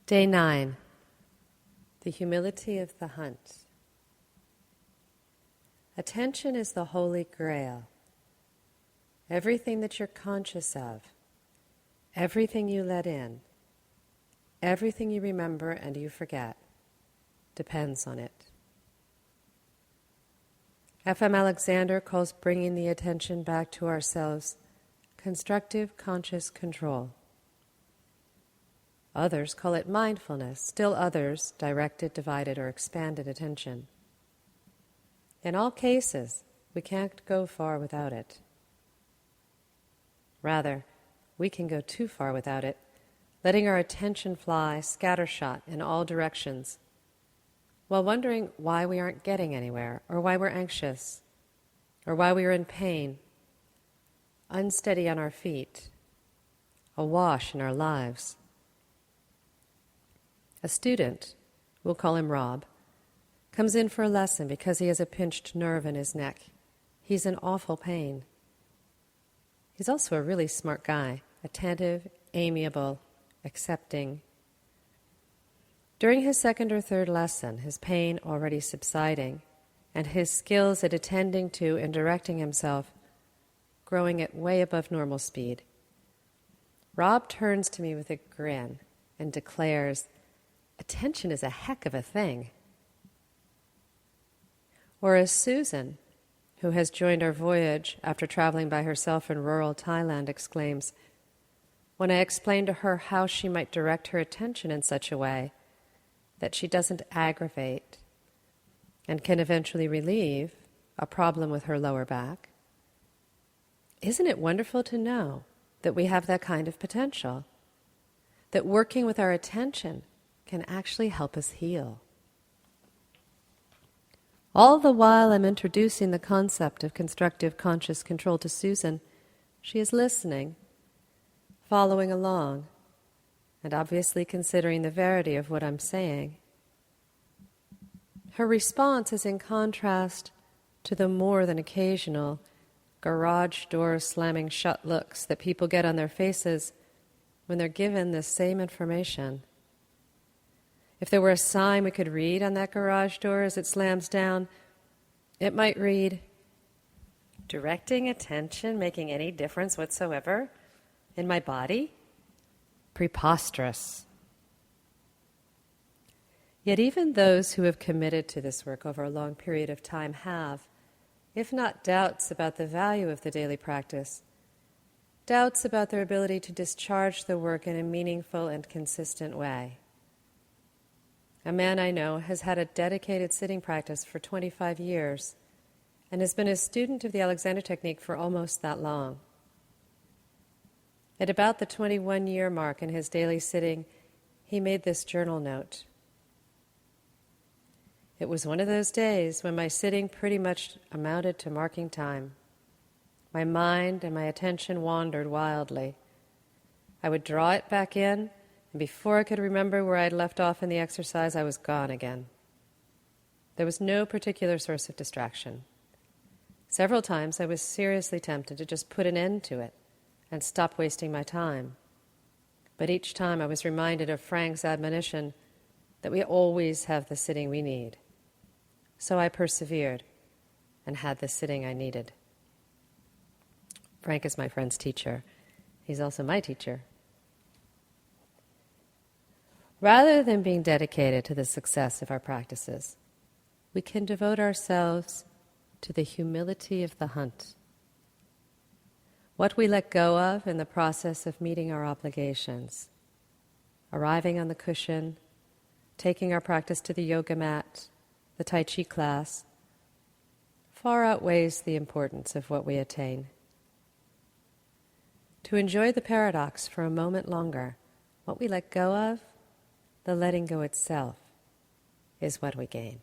Day 9. The humility of the hunt. Attention is the holy grail. Everything that you're conscious of, everything you let in, everything you remember and you forget, depends on it. F.M. Alexander calls bringing the attention back to ourselves constructive conscious control. Others call it mindfulness, still others directed, divided, or expanded attention. In all cases, we can't go far without it. Rather, we can go too far without it, letting our attention fly scattershot in all directions, while wondering why we aren't getting anywhere, or why we're anxious, or why we are in pain, unsteady on our feet, awash in our lives. A student, we'll call him Rob, comes in for a lesson because he has a pinched nerve in his neck. He's in awful pain. He's also a really smart guy, attentive, amiable, accepting. During his second or third lesson, his pain already subsiding, and his skills at attending to and directing himself growing at way above normal speed, Rob turns to me with a grin and declares, "Attention is a heck of a thing." Or as Susan, who has joined our voyage after traveling by herself in rural Thailand, exclaims, when I explain to her how she might direct her attention in such a way that she doesn't aggravate and can eventually relieve a problem with her lower back, "Isn't it wonderful to know that we have that kind of potential, that working with our attention can actually help us heal?" All the while I'm introducing the concept of constructive conscious control to Susan, she is listening, following along, and obviously considering the verity of what I'm saying. Her response is in contrast to the more than occasional garage door slamming shut looks that people get on their faces when they're given this same information. If there were a sign we could read on that garage door as it slams down, it might read, "Directing attention making any difference whatsoever in my body? Preposterous." Yet even those who have committed to this work over a long period of time have, if not doubts about the value of the daily practice, doubts about their ability to discharge the work in a meaningful and consistent way. A man I know has had a dedicated sitting practice for 25 years and has been a student of the Alexander Technique for almost that long. At about the 21-year mark in his daily sitting, he made this journal note. "It was one of those days when my sitting pretty much amounted to marking time. My mind and my attention wandered wildly. I would draw it back in, and before I could remember where I had left off in the exercise, I was gone again. There was no particular source of distraction. Several times I was seriously tempted to just put an end to it and stop wasting my time. But each time I was reminded of Frank's admonition that we always have the sitting we need. So I persevered and had the sitting I needed." Frank is my friend's teacher. He's also my teacher. Rather than being dedicated to the success of our practices, we can devote ourselves to the humility of the hunt. What we let go of in the process of meeting our obligations, arriving on the cushion, taking our practice to the yoga mat, the Tai Chi class, far outweighs the importance of what we attain. To enjoy the paradox for a moment longer, what we let go of, the letting go itself, is what we gain.